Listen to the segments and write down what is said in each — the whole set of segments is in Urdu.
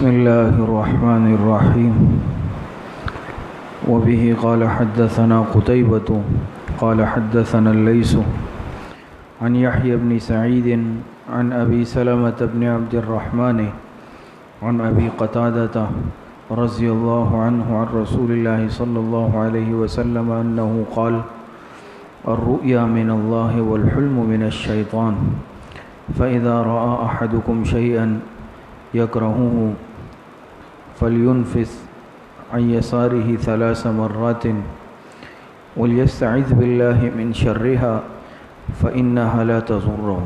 بسم الله الرحمن الرحيم وبه قال حدثنا قتيبة قال حدثنا الليث عن يحيى بن سعيد عن أبي سلمة بن عبد الرحمن عن أبي قتادة رضي الله عنه عن رسول الله صلى الله عليه وسلم أنه قال الرؤيا من الله والحلم من الشيطان فإذا رأى أحدكم شيئا يكرهه فلينفث عن يساره 3 مرات وليستعذ بالله من شرها فإنها لا تضره۔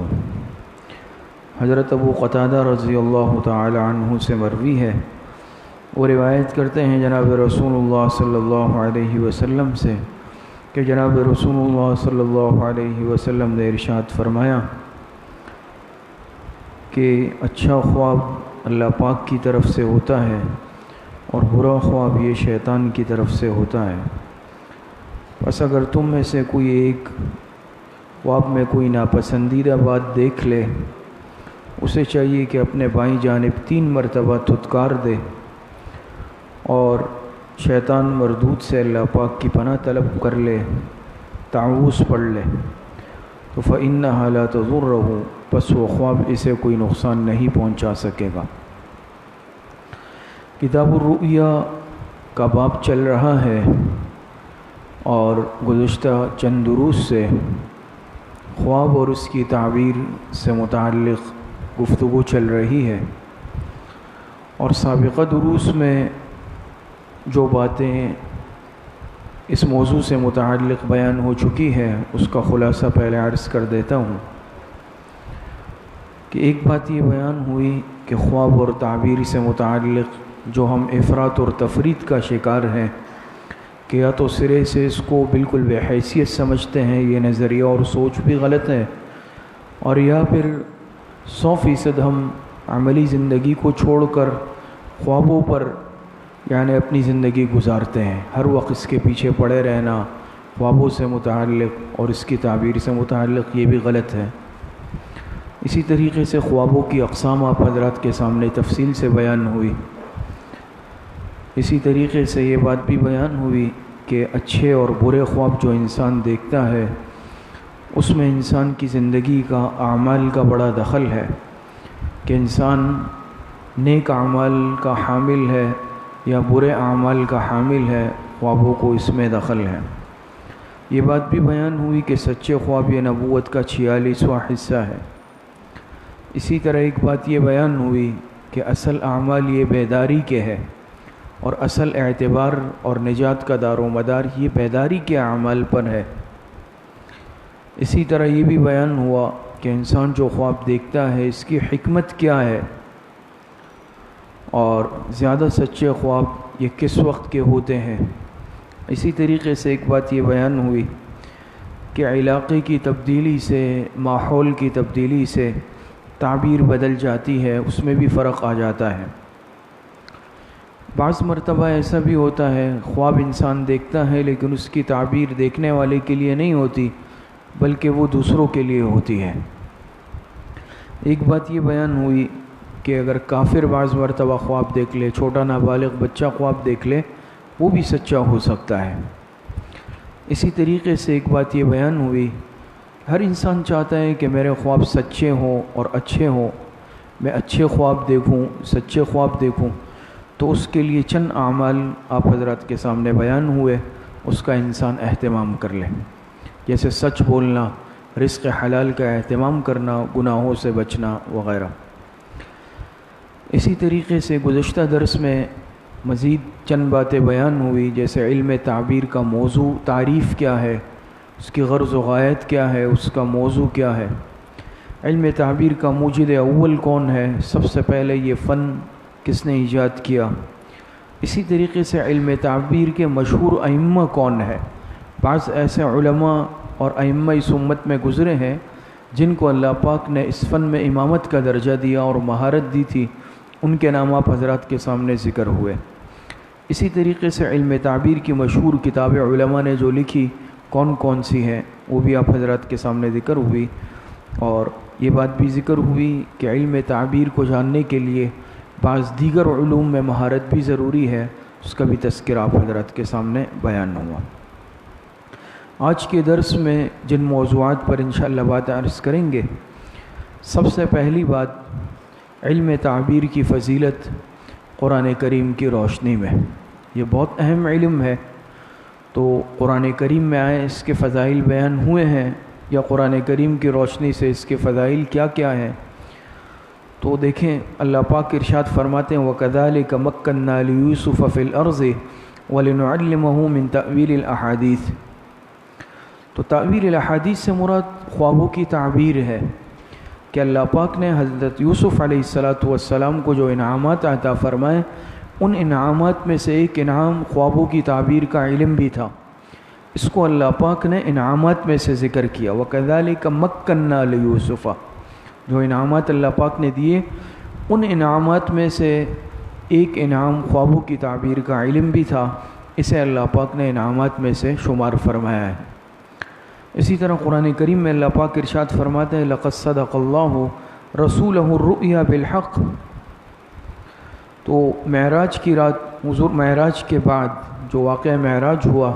حضرت ابو قتادہ رضی اللہ تعالی عنہ سے مروی ہے، وہ روایت کرتے ہیں جناب رسول اللہ صلی اللہ علیہ وسلم سے کہ جناب رسول اللہ صلی اللہ علیہ وسلم نے ارشاد فرمایا کہ اچھا خواب اللہ پاک کی طرف سے ہوتا ہے اور برا خواب یہ شیطان کی طرف سے ہوتا ہے۔ بس اگر تم میں سے کوئی ایک خواب میں کوئی ناپسندیدہ بات دیکھ لے، اسے چاہیے کہ اپنے بائیں جانب 3 مرتبہ تھتکار دے اور شیطان مردود سے اللہ پاک کی پناہ طلب کر لے، تعوذ پڑھ لے تو فإنها لا تضره، پس وہ خواب اسے کوئی نقصان نہیں پہنچا سکے گا۔ کتاب الرؤیا کا باب چل رہا ہے اور گزشتہ چند دروس سے خواب اور اس کی تعبیر سے متعلق گفتگو چل رہی ہے، اور سابقہ دروس میں جو باتیں اس موضوع سے متعلق بیان ہو چکی ہے اس کا خلاصہ پہلے عرض کر دیتا ہوں کہ ایک بات یہ بیان ہوئی کہ خواب اور تعبیر سے متعلق جو ہم افراط اور تفریط کا شکار ہیں کہ یا تو سرے سے اس کو بالکل بے حیثیت سمجھتے ہیں، یہ نظریہ اور سوچ بھی غلط ہے، اور یا پھر 100% ہم عملی زندگی کو چھوڑ کر خوابوں پر یعنی اپنی زندگی گزارتے ہیں، ہر وقت اس کے پیچھے پڑے رہنا خوابوں سے متعلق اور اس کی تعبیر سے متعلق یہ بھی غلط ہے۔ اسی طریقے سے خوابوں کی اقسام آپ حضرات کے سامنے تفصیل سے بیان ہوئی۔ اسی طریقے سے یہ بات بھی بیان ہوئی کہ اچھے اور برے خواب جو انسان دیکھتا ہے اس میں انسان کی زندگی کا اعمال کا بڑا دخل ہے، کہ انسان نیک اعمال کا حامل ہے یا برے اعمال کا حامل ہے، خوابوں کو اس میں دخل ہے۔ یہ بات بھی بیان ہوئی کہ سچے خواب یہ نبوت کا 46واں حصہ ہے۔ اسی طرح ایک بات یہ بیان ہوئی کہ اصل اعمال یہ بیداری کے ہے، اور اصل اعتبار اور نجات کا دار و مدار یہ بیداری کے اعمال پر ہے۔ اسی طرح یہ بھی بیان ہوا کہ انسان جو خواب دیکھتا ہے اس کی حکمت کیا ہے، اور زیادہ سچے خواب یہ کس وقت کے ہوتے ہیں۔ اسی طریقے سے ایک بات یہ بیان ہوئی کہ علاقے کی تبدیلی سے، ماحول کی تبدیلی سے تعبیر بدل جاتی ہے، اس میں بھی فرق آ جاتا ہے۔ بعض مرتبہ ایسا بھی ہوتا ہے خواب انسان دیکھتا ہے لیکن اس کی تعبیر دیکھنے والے کے لیے نہیں ہوتی بلکہ وہ دوسروں کے لیے ہوتی ہے۔ ایک بات یہ بیان ہوئی کہ اگر کافر بعض مرتبہ خواب دیکھ لے، چھوٹا نابالغ بچہ خواب دیکھ لے، وہ بھی سچا ہو سکتا ہے۔ اسی طریقے سے ایک بات یہ بیان ہوئی، ہر انسان چاہتا ہے کہ میرے خواب سچے ہوں اور اچھے ہوں، میں اچھے خواب دیکھوں، سچے خواب دیکھوں، تو اس کے لیے چند اعمال آپ حضرات کے سامنے بیان ہوئے، اس کا انسان اہتمام کر لے، جیسے سچ بولنا، رزق حلال کا اہتمام کرنا، گناہوں سے بچنا وغیرہ۔ اسی طریقے سے گزشتہ درس میں مزید چند باتیں بیان ہوئی، جیسے علم تعبیر کا موضوع، تعریف کیا ہے، اس کی غرض و غایت کیا ہے، اس کا موضوع کیا ہے، علم تعبیر کا موجد اول کون ہے، سب سے پہلے یہ فن کس نے ایجاد کیا، اسی طریقے سے علم تعبیر کے مشہور ائمہ کون ہے۔ بعض ایسے علماء اور ائمہ اس امت میں گزرے ہیں جن کو اللہ پاک نے اس فن میں امامت کا درجہ دیا اور مہارت دی تھی، ان کے نام آپ حضرات کے سامنے ذکر ہوئے۔ اسی طریقے سے علم تعبیر کی مشہور کتابیں علماء نے جو لکھی کون کون سی ہیں وہ بھی آپ حضرات کے سامنے ذکر ہوئی، اور یہ بات بھی ذکر ہوئی کہ علم تعبیر کو جاننے کے لیے بعض دیگر علوم میں مہارت بھی ضروری ہے، اس کا بھی تذکرہ آپ حضرات کے سامنے بیان ہوا۔ آج کے درس میں جن موضوعات پر انشاءاللہ بات عرض کریں گے، سب سے پہلی بات علم تعبیر کی فضیلت قرآن کریم کی روشنی میں۔ یہ بہت اہم علم ہے، تو قرآن کریم میں آئے اس کے فضائل بیان ہوئے ہیں، یا قرآن کریم کی روشنی سے اس کے فضائل کیا کیا ہیں، تو دیکھیں اللہ پاک ارشاد فرماتے ہیں وَكَذَلِكَ مَكَّنَّا لِيُوسُفَ فِي الْأَرْضِ وَلِنُعَلِّمَهُ مِن تَأْوِيلِ الْأَحَادِيثِ۔ تو تعبیر الاحادیث سے مراد خوابوں کی تعبیر ہے کہ اللہ پاک نے حضرت یوسف علیہ السلام کو جو انعامات عطا فرمائے، ان انعامات میں سے ایک انعام خوابوں کی تعبیر کا علم بھی تھا۔ اس کو اللہ پاک نے انعامات میں سے ذکر کیا، وَكَذَلِكَ مَكَّنَّا لِيُوسُفَ، جو انعامات اللہ پاک نے دیے، ان انعامات میں سے ایک انعام خوابوں کی تعبیر کا علم بھی تھا، اسے اللہ پاک نے انعامات میں سے شمار فرمایا ہے۔ اسی طرح قرآن کریم میں اللہ پاک ارشاد فرماتے ہیں لَقَدْ صَدَقَ اللَّهُ رَسُولَهُ الرُّؤْيَا بِالْحَقِّ۔ تو معراج کی رات، حضور معراج کے بعد جو واقعہ معراج ہوا،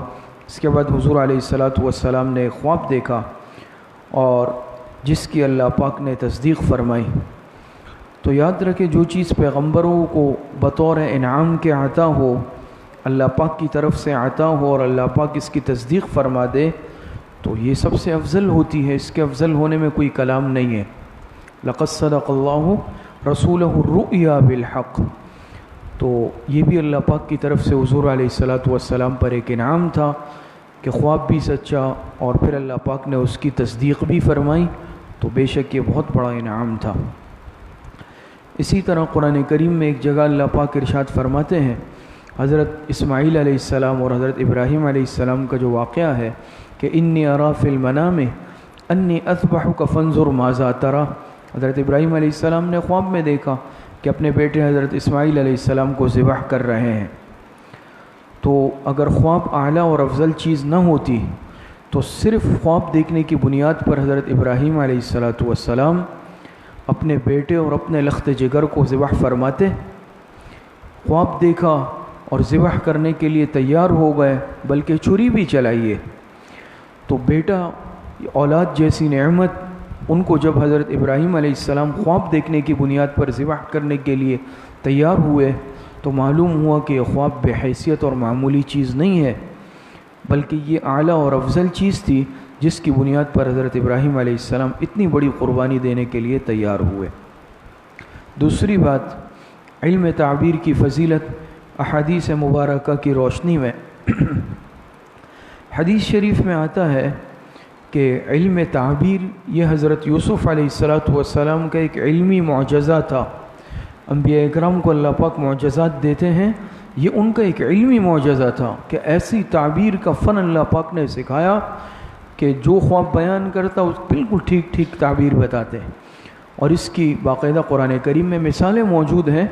اس کے بعد حضور علیہ السلام نے ایک خواب دیکھا اور جس کی اللہ پاک نے تصدیق فرمائی۔ تو یاد رکھے جو چیز پیغمبروں کو بطور انعام کے عطا ہو، اللہ پاک کی طرف سے عطا ہو اور اللہ پاک اس کی تصدیق فرما دے، تو یہ سب سے افضل ہوتی ہے، اس کے افضل ہونے میں کوئی کلام نہیں ہے۔ لَقَدْ صَدَقَ اللَّهُ رَسُولَهُ الرُّؤْيَا بِالْحَقِّ، تو یہ بھی اللہ پاک کی طرف سے حضور علیہ السلام پر ایک انعام تھا کہ خواب بھی سچا اور پھر اللہ پاک نے اس کی تصدیق بھی فرمائی، تو بے شک یہ بہت بڑا انعام تھا۔ اسی طرح قرآن کریم میں ایک جگہ اللہ پاک ارشاد فرماتے ہیں، حضرت اسماعیل علیہ السلام اور حضرت ابراہیم علیہ السلام کا جو واقعہ ہے کہ انی ارا فی المنام انی اذبحک فانظر ماذا تری۔ حضرت ابراہیم علیہ السلام نے خواب میں دیکھا کہ اپنے بیٹے حضرت اسماعیل علیہ السلام کو ذبح کر رہے ہیں۔ تو اگر خواب اعلیٰ اور افضل چیز نہ ہوتی تو صرف خواب دیکھنے کی بنیاد پر حضرت ابراہیم علیہ السلام اپنے بیٹے اور اپنے لخت جگر کو ذبح فرماتے۔ خواب دیکھا اور ذبح کرنے کے لیے تیار ہو گئے، بلکہ چھری بھی چلائیے، تو بیٹا اولاد جیسی نعمت ان کو جب حضرت ابراہیم علیہ السلام خواب دیکھنے کی بنیاد پر ذبح کرنے کے لیے تیار ہوئے، تو معلوم ہوا کہ یہ خواب بے حیثیت اور معمولی چیز نہیں ہے، بلکہ یہ اعلیٰ اور افضل چیز تھی جس کی بنیاد پر حضرت ابراہیم علیہ السلام اتنی بڑی قربانی دینے کے لیے تیار ہوئے۔ دوسری بات، علم تعبیر کی فضیلت احادیث مبارکہ کی روشنی میں حدیث شریف میں آتا ہے کہ علم تعبیر یہ حضرت یوسف علیہ السلام کا ایک علمی معجزہ تھا۔ انبیاء اکرام کو اللہ پاک معجزات دیتے ہیں، یہ ان کا ایک علمی معجزہ تھا کہ ایسی تعبیر کا فن اللہ پاک نے سکھایا کہ جو خواب بیان کرتا اس بالکل ٹھیک ٹھیک تعبیر بتاتے ہیں، اور اس کی باقاعدہ قرآن کریم میں مثالیں موجود ہیں،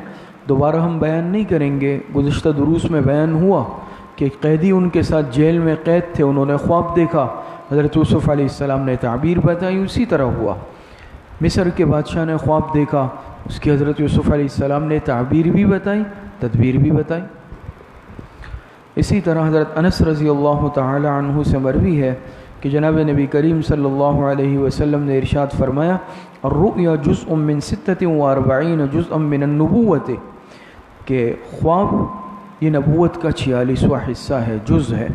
دوبارہ ہم بیان نہیں کریں گے۔ گزشتہ دروس میں بیان ہوا کہ ایک قیدی ان کے ساتھ جیل میں قید تھے، انہوں نے خواب دیکھا، حضرت یوسف علیہ السلام نے تعبیر بتائی، اسی طرح ہوا۔ مصر کے بادشاہ نے خواب دیکھا، اس کی حضرت یوسف علیہ السلام نے تعبیر بھی بتائی، تدبیر بھی بتائی۔ اسی طرح حضرت انس رضی اللہ تعالی عنہ سے مروی ہے کہ جناب نبی کریم صلی اللہ علیہ وسلم نے ارشاد فرمایا الرؤیا جزء من 46 جزءا من النبوت، کہ خواب یہ نبوت کا 46واں حصہ ہے، جز ہے۔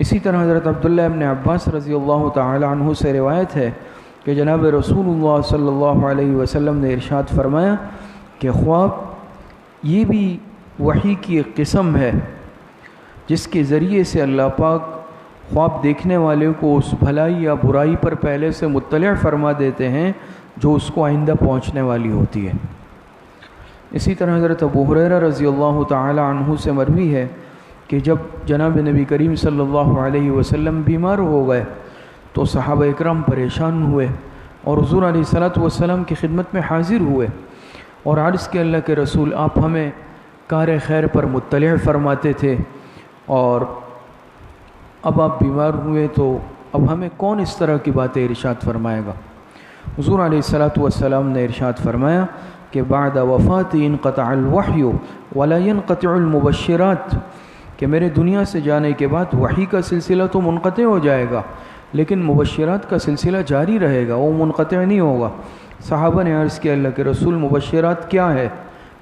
اسی طرح حضرت عبداللہ ابن عباس رضی اللہ تعالی عنہ سے روایت ہے کہ جناب رسول اللہ صلی اللہ علیہ وسلم نے ارشاد فرمایا کہ خواب یہ بھی وحی کی ایک قسم ہے جس کے ذریعے سے اللہ پاک خواب دیکھنے والے کو اس بھلائی یا برائی پر پہلے سے مطلع فرما دیتے ہیں جو اس کو آئندہ پہنچنے والی ہوتی ہے۔ اسی طرح حضرت ابو ہریرہ رضی اللہ تعالی عنہ سے مروی ہے کہ جب جناب نبی کریم صلی اللہ علیہ وسلم بیمار ہو گئے تو صحابہ اکرام پریشان ہوئے اور حضور علیہ السلام کی خدمت میں حاضر ہوئے اور عرض کہ اللہ کے رسول آپ ہمیں کار خیر پر مطلع فرماتے تھے، اور اب آپ بیمار ہوئے تو اب ہمیں کون اس طرح کی باتیں ارشاد فرمائے گا؟ حضور علیہ السلام نے ارشاد فرمایا کہ کہ بعد وفاتی انقطع الوحی ولا ينقطع المبشرات، کہ میرے دنیا سے جانے کے بعد وحی کا سلسلہ تو منقطع ہو جائے گا لیکن مبشرات کا سلسلہ جاری رہے گا، وہ منقطع نہیں ہوگا۔ صحابہ نے عرض کیا اللہ کے رسول مبشرات کیا ہے؟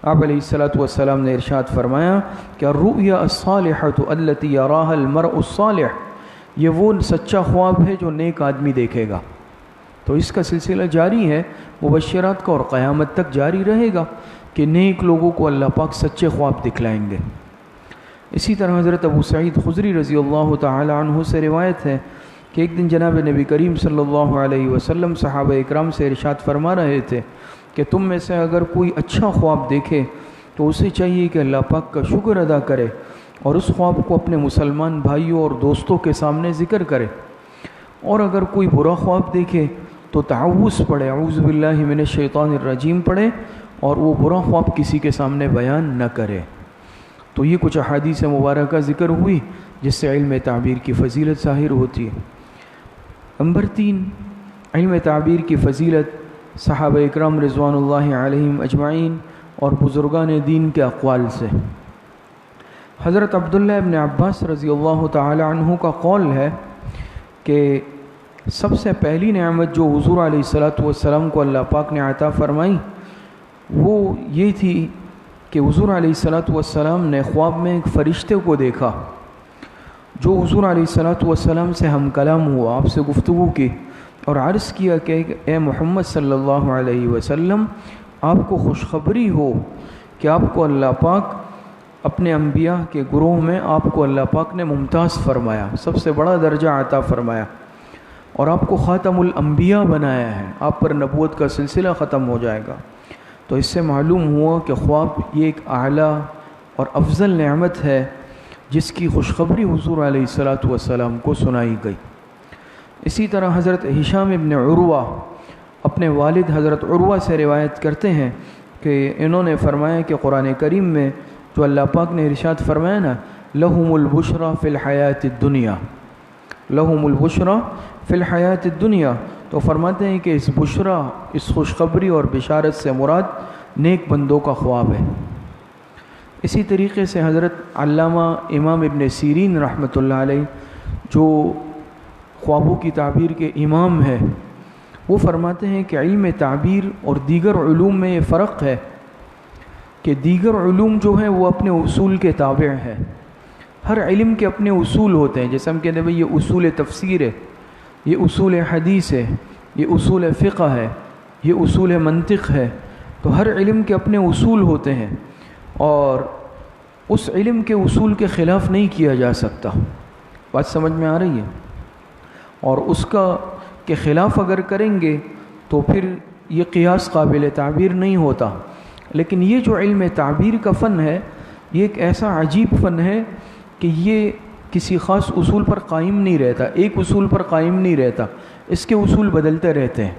آپ علیہ الصلاۃ والسلام نے ارشاد فرمایا کہ الرؤیا الصالحۃ التی یراها المرء الصالح، یہ وہ سچا خواب ہے جو نیک آدمی دیکھے گا۔ تو اس کا سلسلہ جاری ہے مبشرات کا، اور قیامت تک جاری رہے گا کہ نیک لوگوں کو اللہ پاک سچے خواب دکھلائیں گے۔ اسی طرح حضرت ابو سعید خدری رضی اللہ تعالی عنہ سے روایت ہے کہ ایک دن جناب نبی کریم صلی اللہ علیہ وسلم صحابہ اکرام سے ارشاد فرما رہے تھے کہ تم میں سے اگر کوئی اچھا خواب دیکھے تو اسے چاہیے کہ اللہ پاک کا شکر ادا کرے اور اس خواب کو اپنے مسلمان بھائیوں اور دوستوں کے سامنے ذکر کرے، اور اگر کوئی برا خواب دیکھے تو تعوذ پڑھے، اعوذ باللہ من الشیطان الرجیم پڑھے، اور وہ برا خواب کسی کے سامنے بیان نہ کرے۔ تو یہ کچھ احادیث مبارکہ ذکر ہوئی جس سے علم تعبیر کی فضیلت ظاہر ہوتی ہے۔ نمبر 3، علم تعبیر کی فضیلت صحابہ اکرام رضوان اللہ علیہم اجمعین اور بزرگان دین کے اقوال سے۔ حضرت عبداللہ ابن عباس رضی اللہ تعالی عنہ کا قول ہے کہ سب سے پہلی نعمت جو حضور علیہ الصلاۃ والسلام کو اللہ پاک نے عطا فرمائی وہ یہ تھی کہ حضور علیہ الصلاۃ والسلام نے خواب میں ایک فرشتے کو دیکھا جو حضور علیہ الصلاۃ والسلام سے ہم کلام ہوا، آپ سے گفتگو کی اور عرض کیا کہ اے محمد صلی اللہ علیہ وسلم، آپ کو خوشخبری ہو کہ آپ کو اللہ پاک اپنے انبیاء کے گروہ میں آپ کو اللہ پاک نے ممتاز فرمایا، سب سے بڑا درجہ عطا فرمایا، اور آپ کو خاتم الانبیاء بنایا ہے، آپ پر نبوت کا سلسلہ ختم ہو جائے گا۔ تو اس سے معلوم ہوا کہ خواب یہ ایک اعلیٰ اور افضل نعمت ہے جس کی خوشخبری حضور علیہ الصلاۃ والسلام کو سنائی گئی۔ اسی طرح حضرت ہشام ابن عروہ اپنے والد حضرت عروہ سے روایت کرتے ہیں کہ انہوں نے فرمایا کہ قرآن کریم میں جو اللہ پاک نے ارشاد فرمایا نا، لہم البشریٰ فی الحیات الدنیا، لہم البشریٰ فی الحیات الدنیا، تو فرماتے ہیں کہ اس بشرا، اس خوشخبری اور بشارت سے مراد نیک بندوں کا خواب ہے۔ اسی طریقے سے حضرت علامہ امام ابن سیرین رحمۃ اللہ علیہ جو خوابوں کی تعبیر کے امام ہے، وہ فرماتے ہیں کہ علم تعبیر اور دیگر علوم میں یہ فرق ہے کہ دیگر علوم جو ہیں وہ اپنے اصول کے تابع ہیں، ہر علم کے اپنے اصول ہوتے ہیں، جیسے ہم کہتے ہیں بھئی یہ اصول تفسیر ہے، یہ اصول حدیث ہے، یہ اصول فقہ ہے، یہ اصول منطق ہے، تو ہر علم کے اپنے اصول ہوتے ہیں اور اس علم کے اصول کے خلاف نہیں کیا جا سکتا۔ بات سمجھ میں آ رہی ہے؟ اور اس کا کے خلاف اگر کریں گے تو پھر یہ قیاس قابل تعبیر نہیں ہوتا۔ لیکن یہ جو علم تعبیر کا فن ہے یہ ایک ایسا عجیب فن ہے کہ یہ کسی خاص اصول پر قائم نہیں رہتا، ایک اصول پر قائم نہیں رہتا، اس کے اصول بدلتے رہتے ہیں،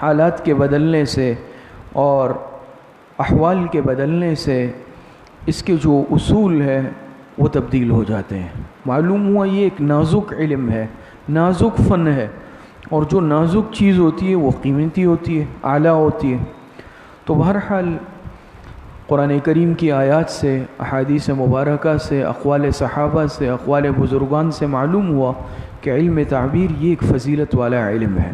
حالات کے بدلنے سے اور احوال کے بدلنے سے اس کے جو اصول ہے وہ تبدیل ہو جاتے ہیں۔ معلوم ہوا یہ ایک نازک علم ہے، نازک فن ہے، اور جو نازک چیز ہوتی ہے وہ قیمتی ہوتی ہے، اعلیٰ ہوتی ہے۔ تو بہرحال قرآن کریم کی آیات سے، احادیث مبارکہ سے، اقوال صحابہ سے، اقوال بزرگان سے معلوم ہوا کہ علم تعبیر یہ ایک فضیلت والا علم ہے۔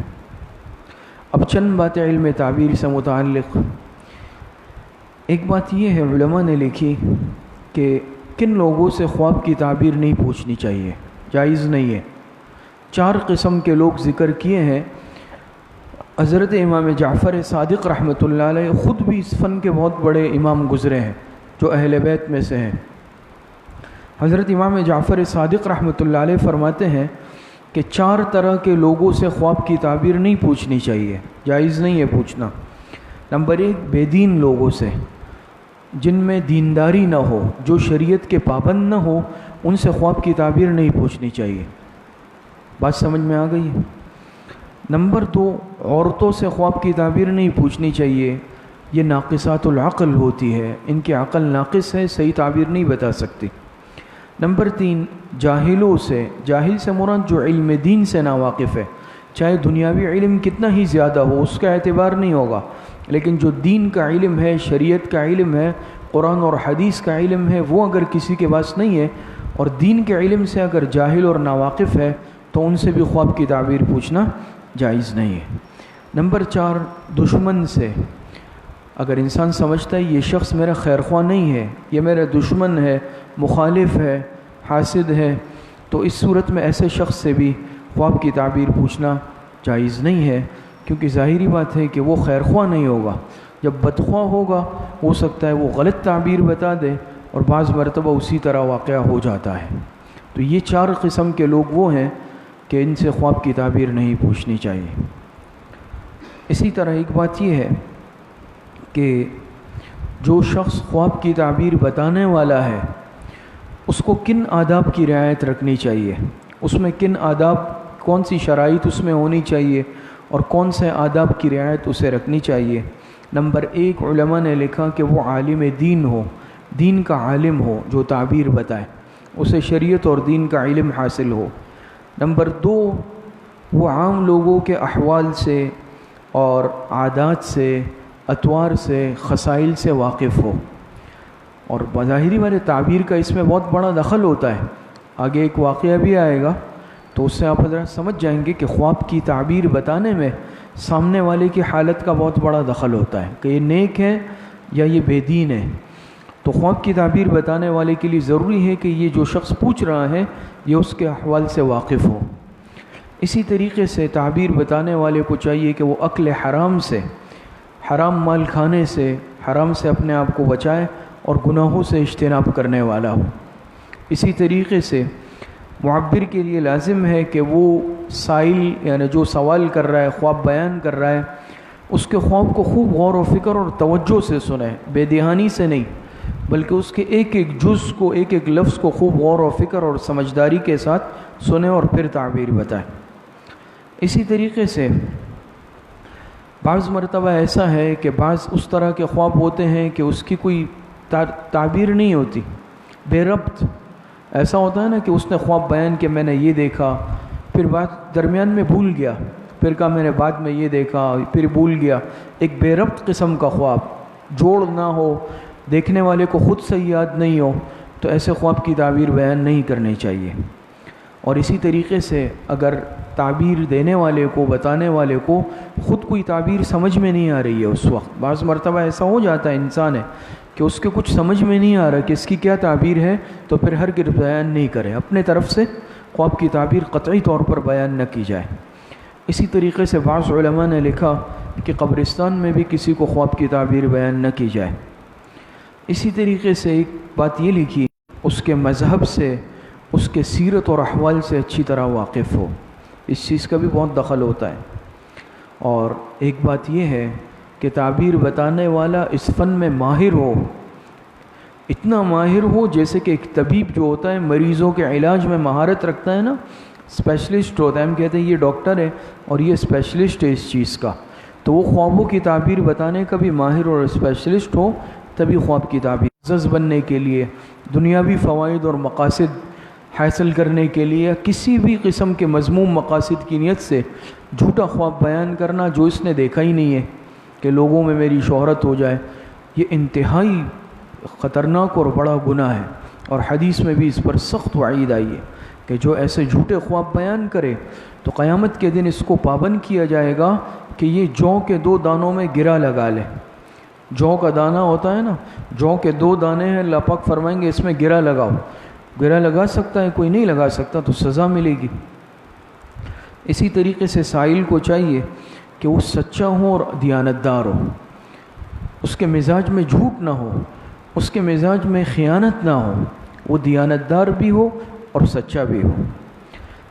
اب چند باتیں علم تعبیر سے متعلق۔ ایک بات یہ ہے علماء نے لکھی کہ کن لوگوں سے خواب کی تعبیر نہیں پوچھنی چاہیے، جائز نہیں ہے۔ 4 قسم کے لوگ ذکر کیے ہیں۔ حضرت امام جعفر صادق رحمۃ اللہ علیہ خود بھی اس فن کے بہت بڑے امام گزرے ہیں جو اہل بیت میں سے ہیں۔ حضرت امام جعفر صادق رحمۃ اللہ علیہ فرماتے ہیں کہ 4 طرح کے لوگوں سے خواب کی تعبیر نہیں پوچھنی چاہیے، جائز نہیں ہے پوچھنا۔ نمبر 1، بے دین لوگوں سے، جن میں دینداری نہ ہو، جو شریعت کے پابند نہ ہو، ان سے خواب کی تعبیر نہیں پوچھنی چاہیے۔ بات سمجھ میں آ گئی ہے؟ نمبر 2، عورتوں سے خواب کی تعبیر نہیں پوچھنی چاہیے، یہ ناقصات العقل ہوتی ہے، ان کی عقل ناقص ہے، صحیح تعبیر نہیں بتا سکتی۔ نمبر 3، جاہلوں سے، جاہل سے مراد جو علم دین سے ناواقف ہے، چاہے دنیاوی علم کتنا ہی زیادہ ہو اس کا اعتبار نہیں ہوگا، لیکن جو دین کا علم ہے، شریعت کا علم ہے، قرآن اور حدیث کا علم ہے، وہ اگر کسی کے پاس نہیں ہے اور دین کے علم سے اگر جاہل اور ناواقف ہے تو ان سے بھی خواب کی تعبیر پوچھنا جائز نہیں ہے۔ نمبر 4، دشمن سے اگر انسان سمجھتا ہے یہ شخص میرا خیر خواہ نہیں ہے، یہ میرا دشمن ہے، مخالف ہے، حاسد ہے، تو اس صورت میں ایسے شخص سے بھی خواب کی تعبیر پوچھنا جائز نہیں ہے، کیونکہ ظاہری بات ہے کہ وہ خیر خواہ نہیں ہوگا۔ جب بدخواہ ہوگا ہو سکتا ہے وہ غلط تعبیر بتا دے اور بعض مرتبہ اسی طرح واقعہ ہو جاتا ہے۔ تو یہ 4 قسم کے لوگ وہ ہیں کہ ان سے خواب کی تعبیر نہیں پوچھنی چاہیے۔ اسی طرح ایک بات یہ ہے کہ جو شخص خواب کی تعبیر بتانے والا ہے اس کو کن آداب کی رعایت رکھنی چاہیے، اس میں کن آداب، کون سی شرائط اس میں ہونی چاہیے اور کون سے آداب کی رعایت اسے رکھنی چاہیے۔ نمبر 1، علماء نے لکھا کہ وہ عالم دین ہو، دین کا عالم ہو جو تعبیر بتائے، اسے شریعت اور دین کا علم حاصل ہو۔ نمبر 2، وہ عام لوگوں کے احوال سے اور عادات سے، اطوار سے، خصائل سے واقف ہو۔ اور بظاہری والے تعبیر کا اس میں بہت بڑا دخل ہوتا ہے، آگے ایک واقعہ بھی آئے گا تو اس سے آپ حضرات سمجھ جائیں گے کہ خواب کی تعبیر بتانے میں سامنے والے کی حالت کا بہت بڑا دخل ہوتا ہے کہ یہ نیک ہے یا یہ بے دین ہے۔ تو خواب کی تعبیر بتانے والے کے لیے ضروری ہے کہ یہ جو شخص پوچھ رہا ہے یہ اس کے احوال سے واقف ہو۔ اسی طریقے سے تعبیر بتانے والے کو چاہیے کہ وہ اکل حرام سے، حرام مال کھانے سے، حرام سے اپنے آپ کو بچائے اور گناہوں سے اجتناب کرنے والا ہو۔ اسی طریقے سے معبر کے لیے لازم ہے کہ وہ سائل یعنی جو سوال کر رہا ہے، خواب بیان کر رہا ہے، اس کے خواب کو خوب غور و فکر اور توجہ سے سنیں، بے دہانی سے نہیں، بلکہ اس کے ایک ایک جز کو، ایک ایک لفظ کو خوب غور و فکر اور سمجھداری کے ساتھ سنیں اور پھر تعبیر بتائیں۔ اسی طریقے سے بعض مرتبہ ایسا ہے کہ بعض اس طرح کے خواب ہوتے ہیں کہ اس کی کوئی تعبیر نہیں ہوتی، بے ربط۔ ایسا ہوتا ہے نا کہ اس نے خواب بیان کہ میں نے یہ دیکھا، پھر بات درمیان میں بھول گیا، پھر کہا میں نے بعد میں یہ دیکھا، پھر بھول گیا۔ ایک بے ربط قسم کا خواب، جوڑ نہ ہو، دیکھنے والے کو خود سے یاد نہیں ہو، تو ایسے خواب کی تعبیر بیان نہیں کرنی چاہیے۔ اور اسی طریقے سے اگر تعبیر دینے والے کو، بتانے والے کو خود کوئی تعبیر سمجھ میں نہیں آ رہی ہے اس وقت، بعض مرتبہ ایسا ہو جاتا ہے انسان ہے کہ اس کے کچھ سمجھ میں نہیں آ رہا کہ اس کی کیا تعبیر ہے، تو پھر ہرگز بیان نہیں کرے، اپنے طرف سے خواب کی تعبیر قطعی طور پر بیان نہ کی جائے۔ اسی طریقے سے بعض علماء نے لکھا کہ قبرستان میں بھی کسی کو خواب کی تعبیر بیان نہ کی جائے۔ اسی طریقے سے ایک بات یہ لکھی، اس کے مذہب سے، اس کے سیرت اور احوال سے اچھی طرح واقف ہو، اس چیز کا بھی بہت دخل ہوتا ہے۔ اور ایک بات یہ ہے کہ تعبیر بتانے والا اس فن میں ماہر ہو، اتنا ماہر ہو جیسے کہ ایک طبیب جو ہوتا ہے مریضوں کے علاج میں مہارت رکھتا ہے نا، اسپیشلسٹ ہوتا ہے، ہم کہتے ہیں یہ ڈاکٹر ہے اور یہ اسپیشلسٹ ہے اس چیز کا، تو وہ خوابوں کی تعبیر بتانے کا بھی ماہر اور اسپیشلسٹ ہو، تبھی خواب کی تعبیر عزیز بننے کے لیے، دنیاوی فوائد اور مقاصد حاصل کرنے کے لیے، کسی بھی قسم کے مذموم مقاصد کی نیت سے جھوٹا خواب بیان کرنا جو اس نے دیکھا ہی نہیں ہے کہ لوگوں میں میری شہرت ہو جائے، یہ انتہائی خطرناک اور بڑا گناہ ہے۔ اور حدیث میں بھی اس پر سخت وعید آئی ہے کہ جو ایسے جھوٹے خواب بیان کرے تو قیامت کے دن اس کو پابند کیا جائے گا کہ یہ جو کے 2 دانوں میں گرا لگا لے۔ جو کا دانہ ہوتا ہے نا، جو کے 2 دانے ہیں، اللہ پاک فرمائیں گے اس میں گرا لگاؤ۔ گرا لگا سکتا ہے کوئی؟ نہیں لگا سکتا، تو سزا ملے گی۔ اسی طریقے سے سائل کو چاہیے کہ وہ سچا ہو اور دیانتدار ہو، اس کے مزاج میں جھوٹ نہ ہو، اس کے مزاج میں خیانت نہ ہو، وہ دیانتدار بھی ہو اور سچا بھی ہو۔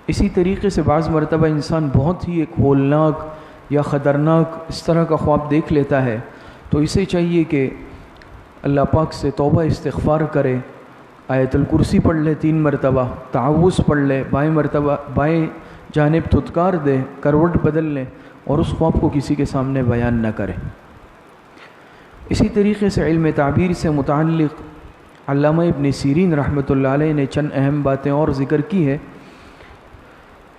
اسی طریقے سے بعض مرتبہ انسان بہت ہی ایک ہولناک یا خطرناک اس طرح کا خواب دیکھ لیتا ہے، تو اسے چاہیے کہ اللہ پاک سے توبہ استغفار کرے، آیت الکرسی پڑھ لے 3 مرتبہ، تعوذ پڑھ لے، بائیں جانب دھتکار دے، کروٹ بدل لے اور اس خواب کو کسی کے سامنے بیان نہ کرے۔ اسی طریقے سے علم تعبیر سے متعلق علامہ ابن سیرین رحمۃ اللہ علیہ نے چند اہم باتیں اور ذکر کی ہے۔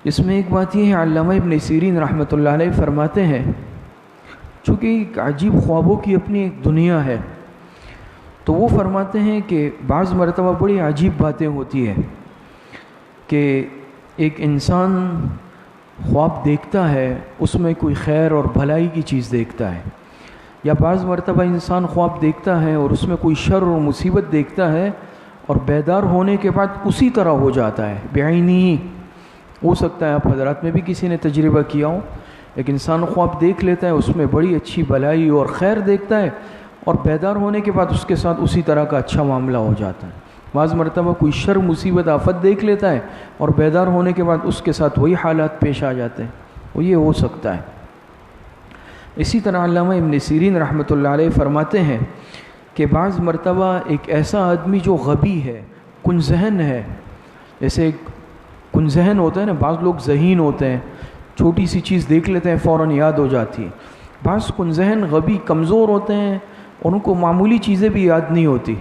اس میں ایک بات یہ ہے، علامہ ابن سیرین رحمۃ اللہ علیہ فرماتے ہیں چونکہ ایک عجیب خوابوں کی اپنی ایک دنیا ہے، تو وہ فرماتے ہیں کہ بعض مرتبہ بڑی عجیب باتیں ہوتی ہیں کہ ایک انسان خواب دیکھتا ہے، اس میں کوئی خیر اور بھلائی کی چیز دیکھتا ہے، یا بعض مرتبہ انسان خواب دیکھتا ہے اور اس میں کوئی شر اور مصیبت دیکھتا ہے اور بیدار ہونے کے بعد اسی طرح ہو جاتا ہے بعینی۔ ہو سکتا ہے آپ حضرات میں بھی کسی نے تجربہ کیا ہو، ایک انسان خواب دیکھ لیتا ہے، اس میں بڑی اچھی بھلائی اور خیر دیکھتا ہے اور بیدار ہونے کے بعد اس کے ساتھ اسی طرح کا اچھا معاملہ ہو جاتا ہے۔ بعض مرتبہ کوئی شر مصیبت آفت دیکھ لیتا ہے اور بیدار ہونے کے بعد اس کے ساتھ وہی حالات پیش آ جاتے ہیں، وہ یہ ہو سکتا ہے۔ اسی طرح علامہ ابن سیرین رحمۃ اللہ علیہ فرماتے ہیں کہ بعض مرتبہ ایک ایسا آدمی جو غبی ہے، کن ذہن ہے، جیسے کن ذہن ہوتا ہے نا، بعض لوگ ذہین ہوتے ہیں، چھوٹی سی چیز دیکھ لیتے ہیں فوراً یاد ہو جاتی ہے، بعض کن ذہن غبی کمزور ہوتے ہیں، ان کو معمولی چیزیں بھی یاد نہیں ہوتی،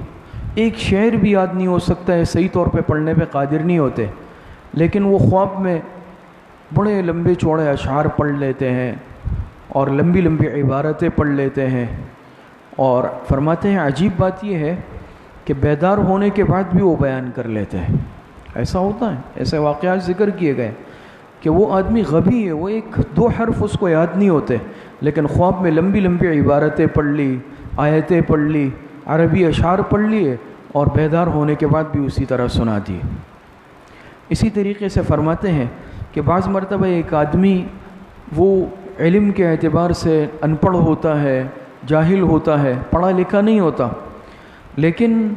ایک شعر بھی یاد نہیں ہو سکتا ہے، صحیح طور پہ پڑھنے پہ قادر نہیں ہوتے، لیکن وہ خواب میں بڑے لمبے چوڑے اشعار پڑھ لیتے ہیں اور لمبی لمبی عبارتیں پڑھ لیتے ہیں، اور فرماتے ہیں عجیب بات یہ ہے کہ بیدار ہونے کے بعد بھی وہ بیان کر لیتے ہیں۔ ایسا ہوتا ہے، ایسے واقعات ذکر کیے گئے کہ وہ آدمی غبی ہے، وہ ایک دو حرف اس کو یاد نہیں ہوتے، لیکن خواب میں لمبی لمبی عبارتیں پڑھ لی، آیتیں پڑھ لی، عربی اشعار پڑھ لیے اور بیدار ہونے کے بعد بھی اسی طرح سنا دیے۔ اسی طریقے سے فرماتے ہیں کہ بعض مرتبہ ایک آدمی وہ علم کے اعتبار سے ان پڑھ ہوتا ہے، جاہل ہوتا ہے، پڑھا لکھا نہیں ہوتا، لیکن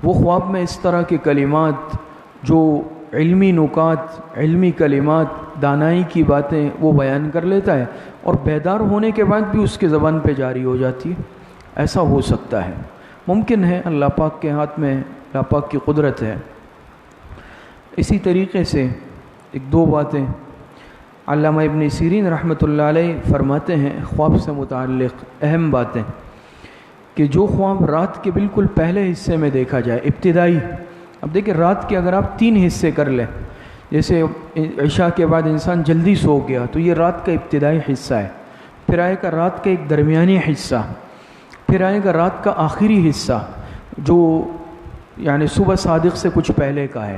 وہ خواب میں اس طرح کے کلمات جو علمی نکات، علمی کلمات، دانائی کی باتیں وہ بیان کر لیتا ہے اور بیدار ہونے کے بعد بھی اس کے زبان پہ جاری ہو جاتی ہے۔ ایسا ہو سکتا ہے، ممکن ہے، اللہ پاک کے ہاتھ میں اللہ پاک کی قدرت ہے۔ اسی طریقے سے ایک دو باتیں علامہ ابن سیرین رحمۃ اللہ علیہ فرماتے ہیں خواب سے متعلق اہم باتیں، کہ جو خواب رات کے بالکل پہلے حصے میں دیکھا جائے، ابتدائی، اب دیکھیں رات کے اگر آپ 3 حصے کر لیں، جیسے عشاء کے بعد انسان جلدی سو گیا تو یہ رات کا ابتدائی حصہ ہے، پھر آئے گا رات کا ایک درمیانی حصہ، پھر آئے گا رات کا آخری حصہ جو یعنی صبح صادق سے کچھ پہلے کا ہے۔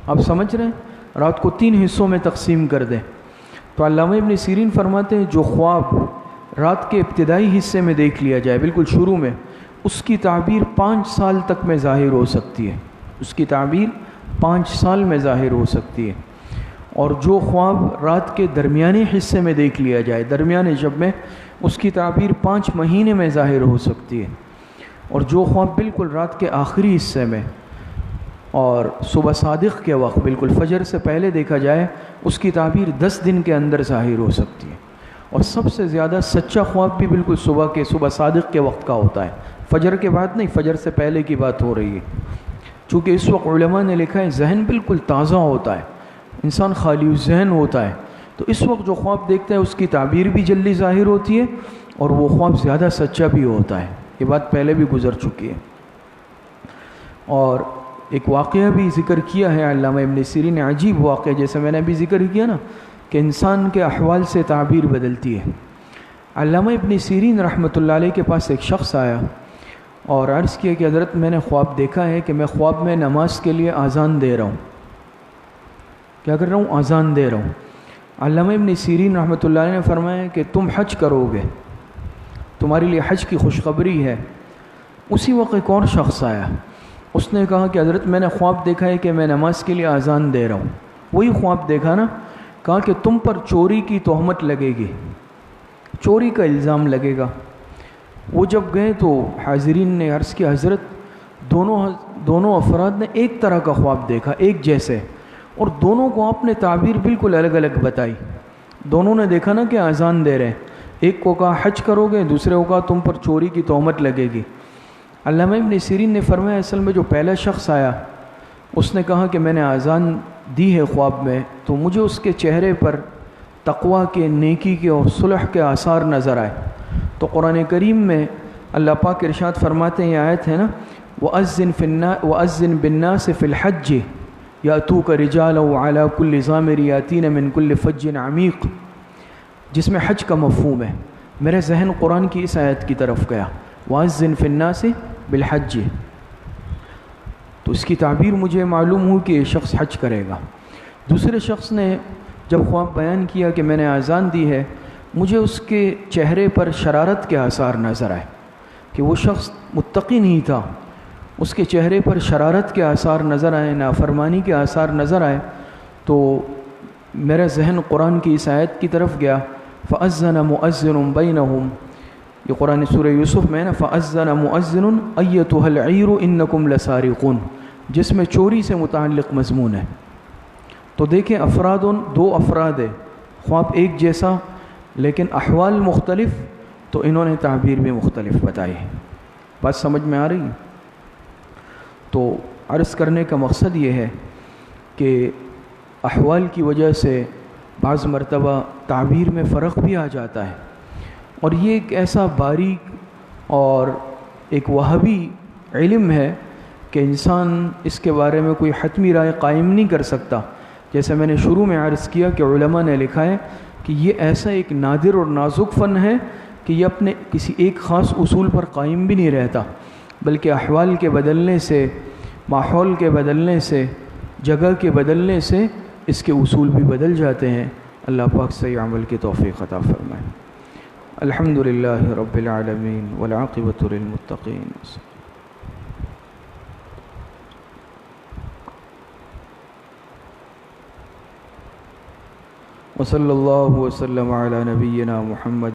آپ سمجھ رہے ہیں، رات کو 3 حصوں میں تقسیم کر دیں تو علامہ ابن سیرین فرماتے ہیں جو خواب رات کے ابتدائی حصے میں دیکھ لیا جائے بالکل شروع میں، اس کی تعبیر 5 سال تک میں ظاہر ہو سکتی ہے، اس کی تعبیر 5 سال میں ظاہر ہو سکتی ہے، اور جو خواب رات کے درمیانی حصے میں دیکھ لیا جائے، درمیانے شب میں، اس کی تعبیر 5 مہینے میں ظاہر ہو سکتی ہے، اور جو خواب بالکل رات کے آخری حصے میں اور صبح صادق کے وقت بالکل فجر سے پہلے دیکھا جائے، اس کی تعبیر 10 دن کے اندر ظاہر ہو سکتی ہے، اور سب سے زیادہ سچا خواب بھی بالکل صبح صادق کے وقت کا ہوتا ہے، فجر کے بعد نہیں، فجر سے پہلے کی بات ہو رہی ہے، چونکہ اس وقت علماء نے لکھا ہے ذہن بالکل تازہ ہوتا ہے، انسان خالی ذہن ہوتا ہے، تو اس وقت جو خواب دیکھتا ہے اس کی تعبیر بھی جلدی ظاہر ہوتی ہے اور وہ خواب زیادہ سچا بھی ہوتا ہے، یہ بات پہلے بھی گزر چکی ہے۔ اور ایک واقعہ بھی ذکر کیا ہے علامہ ابن سیرین نے، عجیب واقعہ، جیسے میں نے ابھی ذکر کیا نا کہ انسان کے احوال سے تعبیر بدلتی ہے۔ علامہ ابن سیرین رحمۃ اللہ علیہ کے پاس ایک شخص آیا اور عرض کیا کہ حضرت میں نے خواب دیکھا ہے کہ میں خواب میں نماز کے لیے اذان دے رہا ہوں، کیا کر رہا ہوں؟ اذان دے رہا ہوں۔ علامہ ابن سیرین رحمۃ اللہ علیہ نے فرمایا کہ تم حج کرو گے، تمہارے لیے حج کی خوشخبری ہے۔ اسی وقت ایک اور شخص آیا، اس نے کہا کہ حضرت میں نے خواب دیکھا ہے کہ میں نماز کے لیے اذان دے رہا ہوں۔ وہی خواب دیکھا نا، کہا کہ تم پر چوری کی تہمت لگے گی، چوری کا الزام لگے گا۔ وہ جب گئے تو حاضرین نے عرض کیا حضرت دونوں افراد نے ایک طرح کا خواب دیکھا، ایک جیسے، اور دونوں کو آپ نے تعبیر بالکل الگ الگ بتائی۔ دونوں نے دیکھا نا کہ اذان دے رہے ہیں، ایک کو کہا حج کرو گے، دوسرے کو کہا تم پر چوری کی تہمت لگے گی۔ علامہ ابن سیرین نے فرمایا اصل میں جو پہلا شخص آیا اس نے کہا کہ میں نے اذان دی ہے خواب میں، تو مجھے اس کے چہرے پر تقویٰ کے، نیکی کے اور صلح کے آثار نظر آئے۔ تو قرآن کریم میں اللہ پاک ارشاد فرماتے ہیں، یہ آیت ہے نا، وَأَذِّن بِالنَّاسِ فِي الْحَجِّ يَأْتُوكَ رِجَالًا وَعَلَىٰ كُلِّ ضَامِرٍ يَأْتِينَ مِنْ كُلِّ فَجٍّ عَمِيقٍ، جس میں حج کا مفہوم ہے۔ میرا ذہن قرآن کی اس آیت کی طرف گیا، وَأَذِّن فِي النَّاسِ بِالْحَجِّ، تو اس کی تعبیر مجھے معلوم ہوئی کہ یہ شخص حج کرے گا۔ دوسرے شخص نے جب خواب بیان کیا کہ میں نے اذان دی ہے، مجھے اس کے چہرے پر شرارت کے آثار نظر آئے کہ وہ شخص متقی نہیں تھا، اس کے چہرے پر شرارت کے آثار نظر آئے، نافرمانی کے آثار نظر آئے، تو میرا ذہن قرآن کی اس آیت کی طرف گیا، فَأَذَّنَ مُؤَذِّنٌ بَيْنَهُمْ، یہ قرآن سورہ یوسف میں نا، فَأَذَّنَ مُؤَذِّنٌ أَيَّتُهَا الْعِيرُ إِنَّكُمْ لَسَارِقُونَ، جس میں چوری سے متعلق مضمون ہے۔ تو دیکھیں دو افراد ہے، خواب ایک جیسا لیکن احوال مختلف، تو انہوں نے تعبیر بھی مختلف بتائی ہے۔ بات سمجھ میں آ رہی ہے؟ تو عرض کرنے کا مقصد یہ ہے کہ احوال کی وجہ سے بعض مرتبہ تعبیر میں فرق بھی آ جاتا ہے، اور یہ ایک ایسا باریک اور ایک وہابی علم ہے کہ انسان اس کے بارے میں کوئی حتمی رائے قائم نہیں کر سکتا۔ جیسے میں نے شروع میں عرض کیا کہ علماء نے لکھا ہے کہ یہ ایسا ایک نادر اور نازک فن ہے کہ یہ اپنے کسی ایک خاص اصول پر قائم بھی نہیں رہتا، بلکہ احوال کے بدلنے سے، ماحول کے بدلنے سے، جگہ کے بدلنے سے اس کے اصول بھی بدل جاتے ہیں۔ اللہ پاک صحیح عمل کی توفیق عطا فرمائے۔ الحمدللہ رب العالمین والعاقبۃ للمتقین۔ وصلی اللہ وسلم علی نبینا محمد